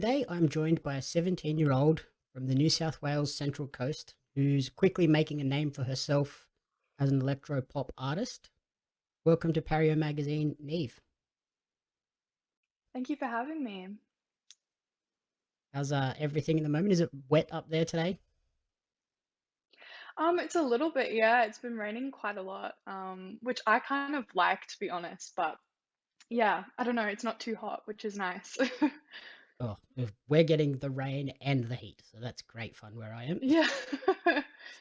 Today I'm joined by a 17-year-old from the New South Wales Central Coast who's quickly making a name for herself as an electro pop artist. Welcome to Pario magazine, Neve. Thank you for having me. How's everything at the moment? Is it wet up there today? It's a little bit, yeah, it's been raining quite a lot, which I kind of like to be honest, but yeah, I don't know, it's not too hot, which is nice. Oh, we're getting the rain and the heat, so that's great fun where I am. Yeah.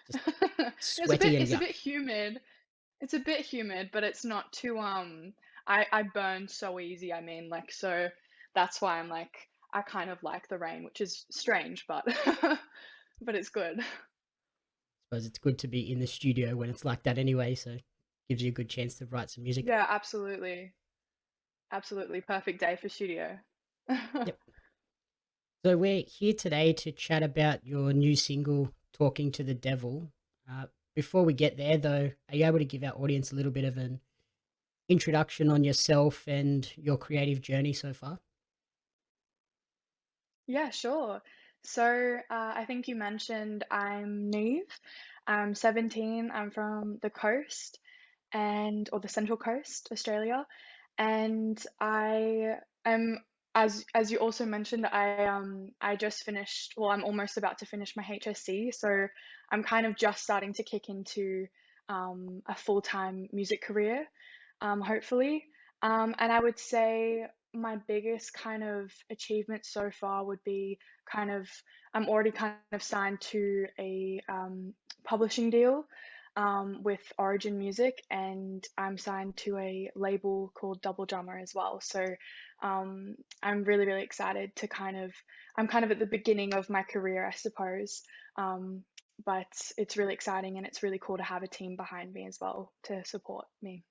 It's just It's a bit sweaty and it's a yuck. bit humid. It's a bit humid, but it's not too I burn so easy, I mean, like so that's why I'm like I kind of like the rain, which is strange, but but it's good. Suppose it's good to be in the studio when it's like that anyway, so gives you a good chance to write some music. Yeah, absolutely. Absolutely perfect day for studio. Yep. So we're here today to chat about your new single, "Talking to the Devil." Before we get there, though, are you able to give our audience a little bit of an introduction on yourself and your creative journey so far? Yeah, sure. So, I think you mentioned I'm Neve. I'm 17. I'm from the coast or the Central Coast, Australia. And I am, as you also mentioned, I just finished, well, I'm almost about to finish my HSC. So I'm kind of just starting to kick into a full-time music career, hopefully. And I would say my biggest kind of achievement so far would be kind of I'm already kind of signed to a publishing deal with Origin Music, and I'm signed to a label called Double Drummer as well. So I'm really, really excited to I'm kind of at the beginning of my career, I suppose. Um, but it's really exciting and it's really cool to have a team behind me as well to support me.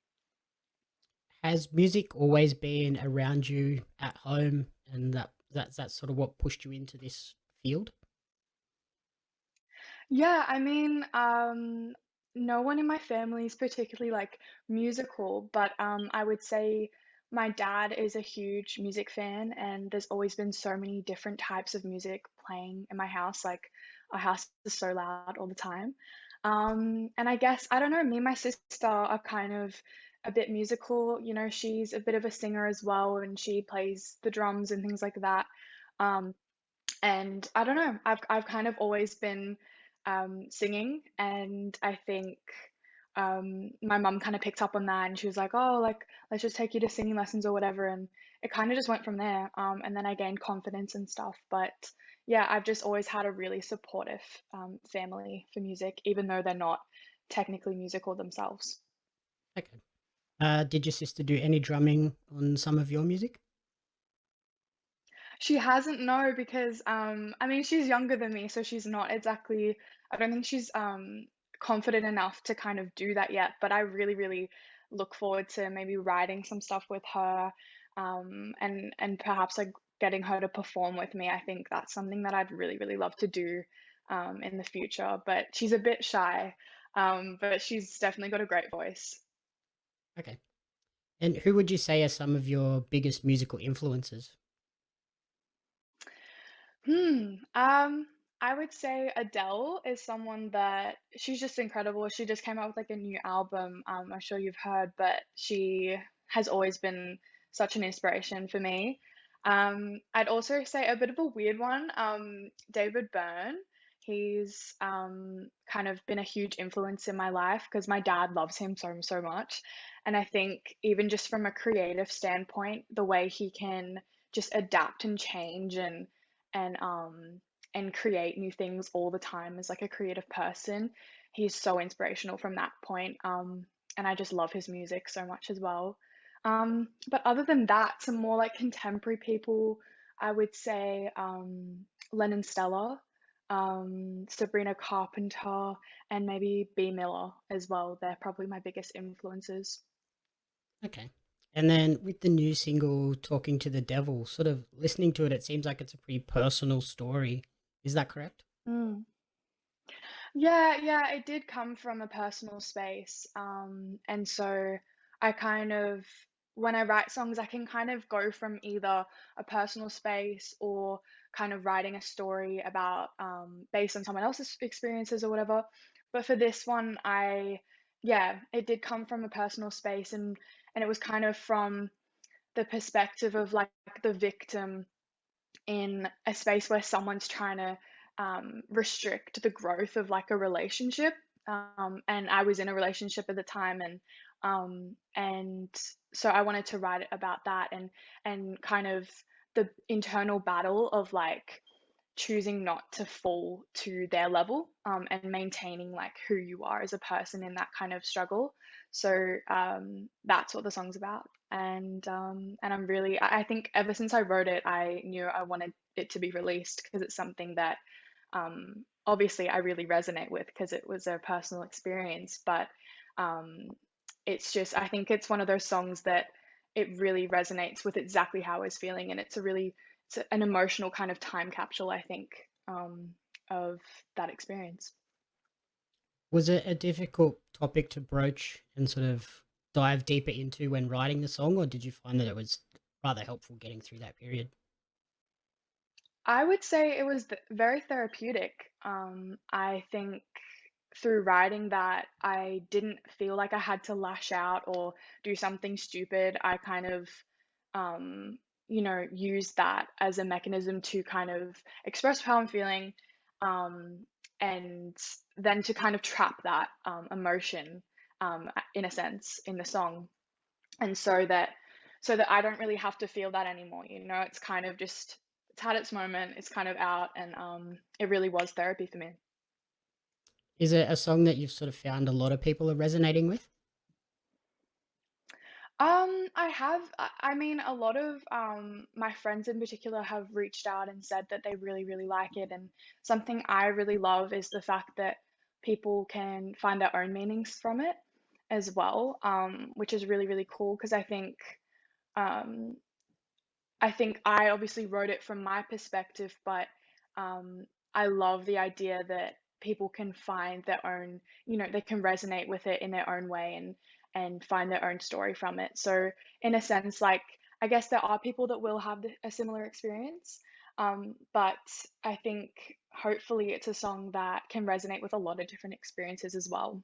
Has music always been around you at home, and that's sort of what pushed you into this field? Yeah, I mean, no one in my family is particularly like musical, but I would say my dad is a huge music fan, and there's always been so many different types of music playing in my house. Like, our house is so loud all the time. And I guess, I don't know, me and my sister are kind of a bit musical. You know, she's a bit of a singer as well, and she plays the drums and things like that. Um, and I don't know, I've kind of always been singing, and I think my mum kind of picked up on that, and she was like, "Oh, like let's just take you to singing lessons or whatever," and it kind of just went from there. And then I gained confidence and stuff. But yeah, I've just always had a really supportive family for music, even though they're not technically musical themselves. Okay. Did your sister do any drumming on some of your music? She hasn't, no, because I mean she's younger than me, so she's not exactly I don't think she's confident enough to kind of do that yet, but I really, really look forward to maybe writing some stuff with her and perhaps like getting her to perform with me. I think that's something that I'd really, really love to do in the future, but she's a bit shy. But she's definitely got a great voice. Okay. And who would you say are some of your biggest musical influences? Hmm. I would say Adele is someone that she's just incredible. She just came out with like a new album. I'm sure you've heard, but she has always been such an inspiration for me. I'd also say a bit of a weird one, David Byrne. He's kind of been a huge influence in my life because my dad loves him so, so much. And I think even just from a creative standpoint, the way he can just adapt and change and um and create new things all the time as like a creative person. He's so inspirational from that point. And I just love his music so much as well. But other than that, some more like contemporary people, I would say Lennon Stella, Sabrina Carpenter, and maybe B Miller as well. They're probably my biggest influences. Okay. And then with the new single, "Talking to the Devil," sort of listening to it, it seems like it's a pretty personal story. Is that correct? Mm. Yeah, yeah, it did come from a personal space. And so I kind of, when I write songs, I can kind of go from either a personal space or kind of writing a story about based on someone else's experiences or whatever. But for this one, yeah, it did come from a personal space, and it was kind of from the perspective of like the victim in a space where someone's trying to restrict the growth of like a relationship. And I was in a relationship at the time, and so I wanted to write about that, and kind of the internal battle of like choosing not to fall to their level, and maintaining like who you are as a person in that kind of struggle. So that's what the song's about. And I'm really, I think ever since I wrote it, I knew I wanted it to be released because it's something that obviously I really resonate with because it was a personal experience. But um, it's just, I think it's one of those songs that it really resonates with exactly how I was feeling, and it's an emotional kind of time capsule, I think, of that experience. Was it a difficult topic to broach and sort of dive deeper into when writing the song, or did you find that it was rather helpful getting through that period? I would say it was very therapeutic. I think through writing that, I didn't feel like I had to lash out or do something stupid. I kind of, um, used that as a mechanism to kind of express how I'm feeling, um, and then to kind of trap that emotion, in a sense, in the song, and so that I don't really have to feel that anymore. It's kind of just it's had its moment. It's kind of out, and it really was therapy for me. Is it a song that you've sort of found a lot of people are resonating with? I have. I mean, a lot of my friends in particular have reached out and said that they really, really like it. And something I really love is the fact that people can find their own meanings from it as well, which is really, really cool because um, I think I obviously wrote it from my perspective, but um, I love the idea that people can find their own, they can resonate with it in their own way, and find their own story from it. So in a sense, like I guess there are people that will have a similar experience, but I think hopefully it's a song that can resonate with a lot of different experiences as well.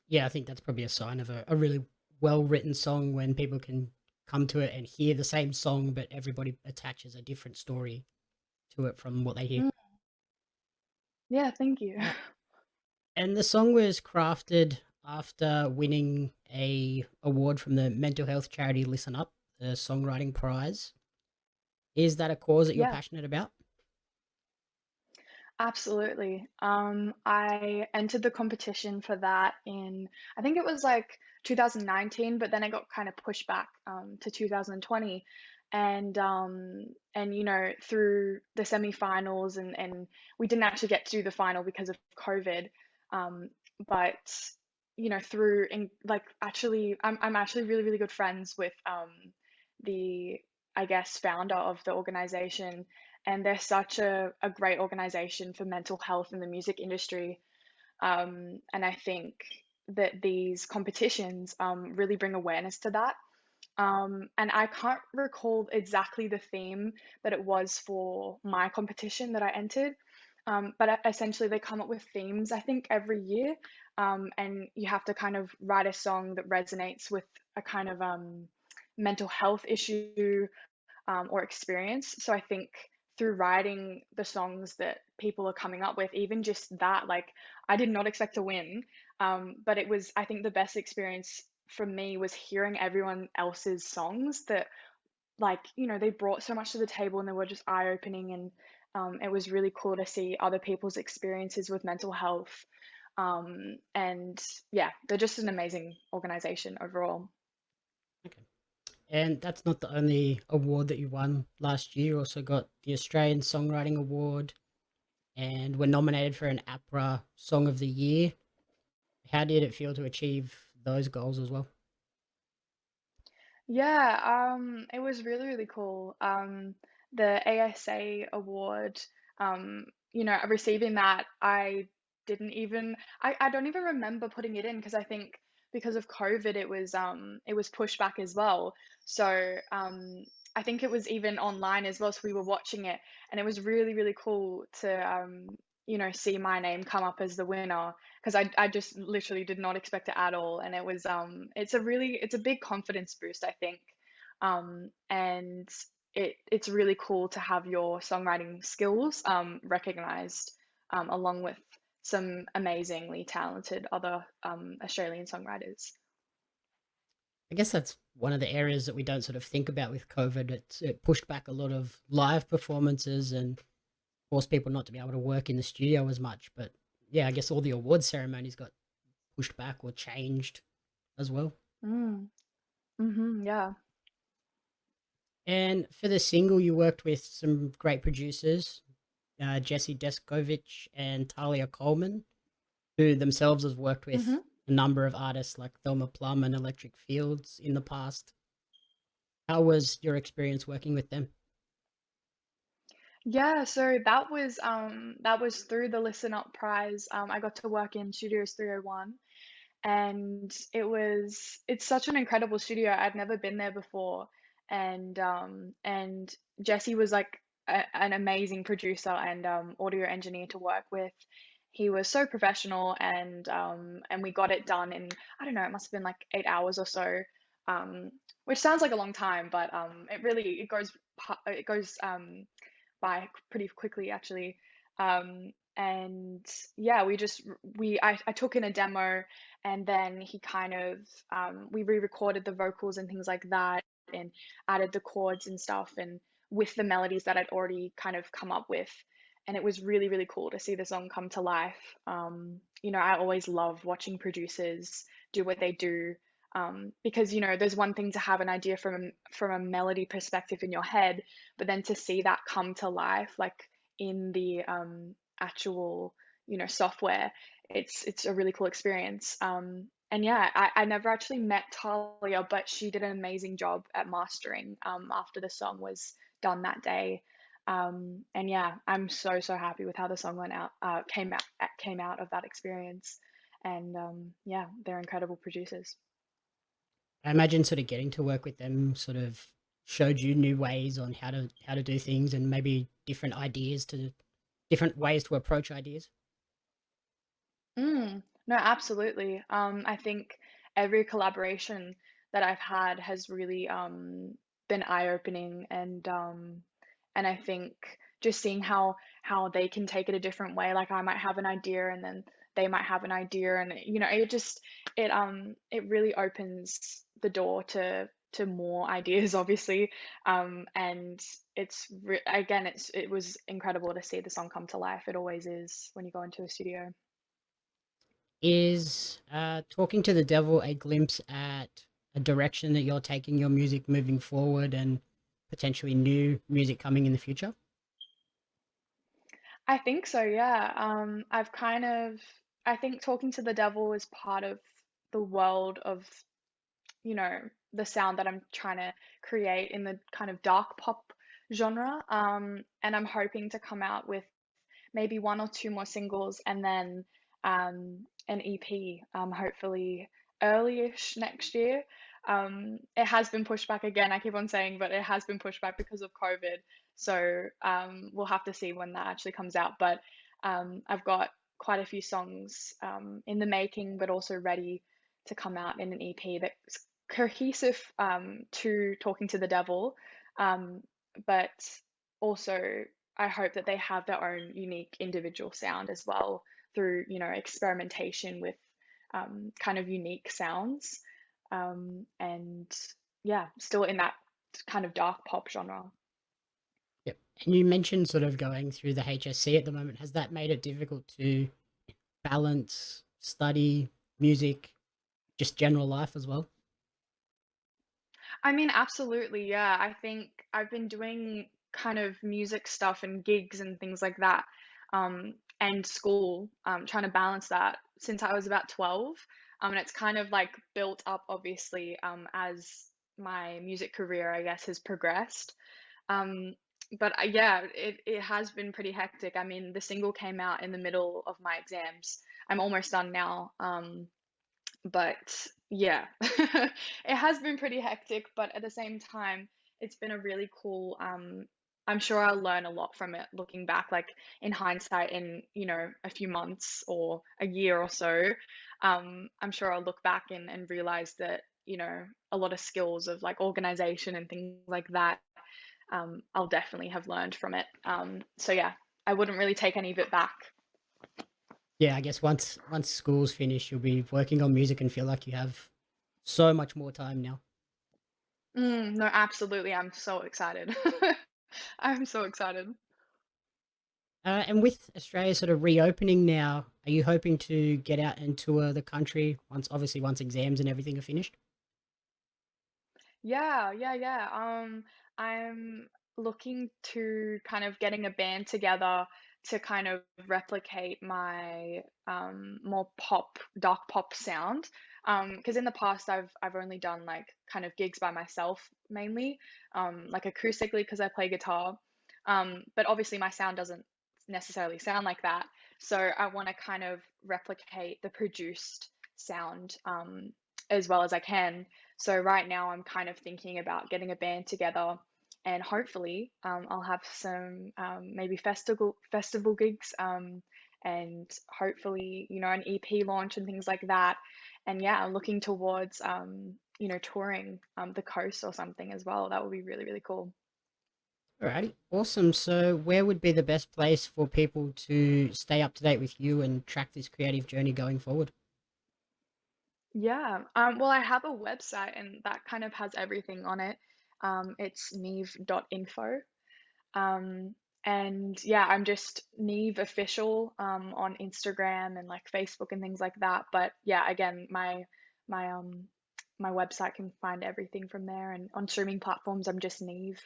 Yeah, I think that's probably a sign of a really well written song when people can come to it and hear the same song, but everybody attaches a different story to it from what they hear. Mm, yeah, thank you. Uh, and the song was crafted after winning a award from the mental health charity Listen Up, the songwriting prize. Is that a cause that you're Yeah. passionate about? Absolutely. I entered the competition for that in, I think it was like 2019, but then it got kind of pushed back to 2020. And through the semifinals, and we didn't actually get to do the final because of COVID. Um, but through in like actually, I'm actually really, really good friends with the, I guess, founder of the organization, and they're such a great organization for mental health in the music industry. And I think that these competitions really bring awareness to that. And I can't recall exactly the theme that it was for my competition that I entered. But essentially, they come up with themes, I think, every year. And you have to kind of write a song that resonates with a kind of mental health issue, or experience. So I think through writing the songs that people are coming up with, even just that, like I did not expect to win, but it was, I think, the best experience for me was hearing everyone else's songs that, like, they brought so much to the table and they were just eye opening, and it was really cool to see other people's experiences with mental health. And yeah, they're just an amazing organization overall. Okay. And that's not the only award that you won last year. You also got the Australian Songwriting Award and were nominated for an APRA Song of the Year. How did it feel to achieve those goals as well? Yeah, it was really, really cool. The ASA award, receiving that, I don't even remember putting it in because I think because of COVID, it was pushed back as well. So I think it was even online as well, so we were watching it, and it was really, really cool to, see my name come up as the winner, 'cause I just literally did not expect it at all, and it was, it's a big confidence boost, I think. And it's really cool to have your songwriting skills, recognized, along with some amazingly talented other, Australian songwriters. I guess that's one of the areas that we don't sort of think about with COVID. It pushed back a lot of live performances and forced people not to be able to work in the studio as much. But yeah, I guess all the award ceremonies got pushed back or changed as well. Mm, mhm, yeah. And for the single, you worked with some great producers, Jesse Deskovich and Talia Coleman, who themselves have worked with Mhm. a number of artists like Thelma Plum and Electric Fields in the past. How was your experience working with them? Yeah, so that was through the Listen Up Prize. I got to work in Studios 301, and it's such an incredible studio. I'd never been there before, and Jesse was like an amazing producer and audio engineer to work with. He was so professional, and we got it done in, I don't know, it must have been like 8 hours or so, um, which sounds like a long time, but it goes by pretty quickly actually. And yeah, I took in a demo, and then he kind of we re-recorded the vocals and things like that, and added the chords and stuff, and with the melodies that I'd already kind of come up with. And it was really, really cool to see the song come to life. I always love watching producers do what they do, because there's one thing to have an idea from a melody perspective in your head, but then to see that come to life, like in the actual, software, it's a really cool experience. And yeah, I never actually met Talia, but she did an amazing job at mastering, after the song was done that day. And yeah, I'm so, so happy with how the song came out of that experience. And yeah, they're incredible producers. I imagine sort of getting to work with them sort of showed you new ways on how to do things and maybe different ways to approach ideas. No, absolutely. I think every collaboration that I've had has really been eye-opening, and I think just seeing how they can take it a different way. Like I might have an idea, and then they might have an idea, and it really opens the door to more ideas, obviously. And it was incredible to see the song come to life. It always is when you go into a studio. Is talking to the devil a glimpse at a direction that you're taking your music moving forward and potentially new music coming in the future? I think so, yeah. I think Talking to the Devil is part of the world of, the sound that I'm trying to create in the kind of dark pop genre. And I'm hoping to come out with maybe one or two more singles, and then an EP, hopefully early-ish next year. It has been pushed back again, I keep on saying, but it has been pushed back because of COVID. So we'll have to see when that actually comes out. But I've got quite a few songs in the making, but also ready to come out in an EP that's cohesive, to Talking to the Devil, but also I hope that they have their own unique individual sound as well, through, experimentation with kind of unique sounds. And yeah, still in that kind of dark pop genre. Yep. And you mentioned sort of going through the HSC at the moment. Has that made it difficult to balance study, music, just general life as well? I mean, absolutely, yeah. I think I've been doing kind of music stuff and gigs and things like that, and school, trying to balance that since I was about 12. And it's kind of like built up, obviously, as my music career, I guess, has progressed. Um, but yeah, it has been pretty hectic. I mean, the single came out in the middle of my exams. I'm almost done now. But yeah, it has been pretty hectic, but at the same time, it's been a really cool, I'm sure I'll learn a lot from it looking back, like in hindsight, in, a few months or a year or so. I'm sure I'll look back and realize that, a lot of skills of like organization and things like that, I'll definitely have learned from it. So yeah, I wouldn't really take any of it back. Yeah, I guess once school's finished, you'll be working on music and feel like you have so much more time now. No, absolutely. I'm so excited. I'm so excited. And with Australia sort of reopening now, are you hoping to get out and tour the country once exams and everything are finished? Yeah, yeah, yeah. I'm looking to kind of getting a band together to kind of replicate my more pop, dark pop sound. Because in the past I've only done like kind of gigs by myself mainly, like acoustically because I play guitar. But obviously my sound doesn't necessarily sound like that. So I want to kind of replicate the produced sound as well as I can. So right now I'm kind of thinking about getting a band together, and hopefully I'll have some maybe festival gigs, and hopefully an EP launch and things like that. And yeah, I'm looking towards touring the coast or something as well. That would be really, really cool. Alrighty, awesome. So, where would be the best place for people to stay up to date with you and track this creative journey going forward? Yeah. Well, I have a website and that kind of has everything on it. It's neve.info. Um, and yeah, I'm just Neve official on Instagram and like Facebook and things like that. But yeah, again, my my website can find everything from there, and on streaming platforms, I'm just Neve.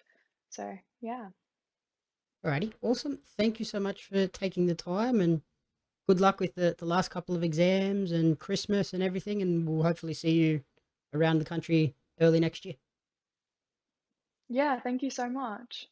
So yeah. Alrighty, awesome. Thank you so much for taking the time and good luck with the last couple of exams and Christmas and everything. And we'll hopefully see you around the country early next year. Yeah, thank you so much.